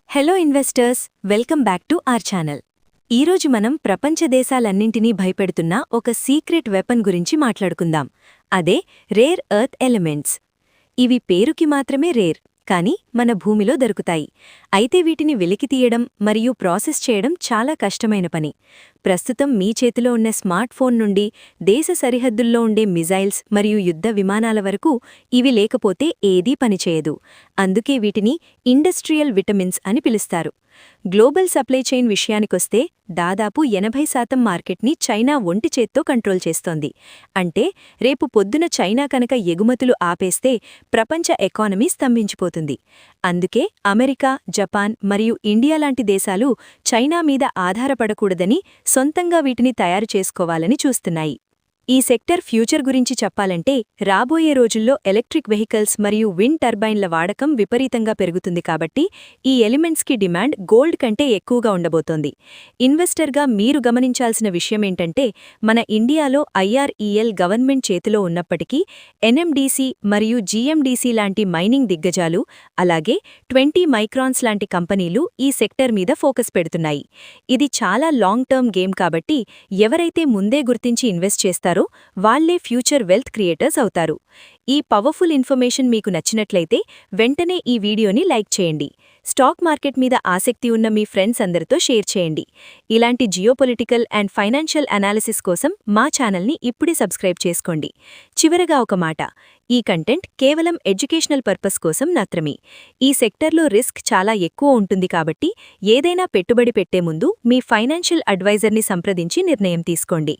Hello investors, welcome back to our channel. ఈరోజు మనం ప్రపంచ దేశాలన్నింటినీ భయపెడుతున్న ఒక సీక్రెట్ వెపన్ గురించి మాట్లాడుకుందాం. అదే రేర్ ఎర్త్ ఎలిమెంట్స్. ఇవి పేరుకి మాత్రమే రేర్, కానీ మన భూమిలో దొరుకుతాయి. అయితే వీటిని వెలికితీయడం మరియు ప్రాసెస్ చేయడం చాలా కష్టమైన పని. ప్రస్తుతం మీ చేతిలో ఉన్న స్మార్ట్ ఫోన్ నుండి దేశ సరిహద్దుల్లో ఉండే మిజైల్స్ మరియు యుద్ధ విమానాల వరకు ఇవి లేకపోతే ఏదీ పనిచేయదు. అందుకే వీటిని ఇండస్ట్రియల్ విటమిన్స్ అని పిలుస్తారు. గ్లోబల్ సప్లై చైన్ విషయానికొస్తే దాదాపు 80% మార్కెట్ని చైనా ఒంటి చేత్తో కంట్రోల్ చేస్తోంది. అంటే రేపు పొద్దున చైనా కనుక ఎగుమతులు ఆపేస్తే ప్రపంచ ఎకానమీ స్తంభించిపోతుంది. అందుకే అమెరికా, జపాన్ మరియు ఇండియా లాంటి దేశాలు చైనా మీద ఆధారపడకూడదని సొంతంగా వీటిని తయారు చేసుకోవాలని చూస్తున్నాయి. ఈ సెక్టర్ ఫ్యూచర్ గురించి చెప్పాలంటే రాబోయే రోజుల్లో ఎలక్ట్రిక్ వెహికల్స్ మరియు విండ్ టర్బైన్ల వాడకం విపరీతంగా పెరుగుతుంది. కాబట్టి ఈ ఎలిమెంట్స్కి డిమాండ్ గోల్డ్ కంటే ఎక్కువగా ఉండబోతోంది. ఇన్వెస్టర్గా మీరు గమనించాల్సిన విషయమేంటంటే, మన ఇండియాలో IREL గవర్నమెంట్ చేతిలో ఉన్నప్పటికీ NMDC మరియు GMDC లాంటి మైనింగ్ దిగ్గజాలు, అలాగే 20 మైక్రాన్స్ లాంటి కంపెనీలు ఈ సెక్టర్ మీద ఫోకస్ పెడుతున్నాయి. ఇది చాలా లాంగ్ టర్మ్ గేమ్ కాబట్టి ఎవరైతే ముందే గుర్తించి ఇన్వెస్ట్ చేస్తారో వాళ్లే ఫ్యూచర్ వెల్త్ క్రియేటర్స్ అవుతారు. ఈ పవర్ఫుల్ ఇన్ఫర్మేషన్ మీకు నచ్చినట్లయితే వెంటనే ఈ వీడియోని లైక్ చేయండి. స్టాక్ మార్కెట్ మీద ఆసక్తి ఉన్న మీ ఫ్రెండ్స్ అందరితో షేర్ చేయండి. ఇలాంటి జియోపొలిటికల్ అండ్ ఫైనాన్షియల్ అనాలిసిస్ కోసం మా ఛానల్ని ఇప్పుడే సబ్స్క్రైబ్ చేసుకోండి. చివరగా ఒక మాట, ఈ కంటెంట్ కేవలం ఎడ్యుకేషనల్ పర్పస్ కోసం మాత్రమే. ఈ సెక్టర్లో రిస్క్ చాలా ఎక్కువ ఉంటుంది కాబట్టి ఏదైనా పెట్టుబడి పెట్టే ముందు మీ ఫైనాన్షియల్ అడ్వైజర్ని సంప్రదించి నిర్ణయం తీసుకోండి.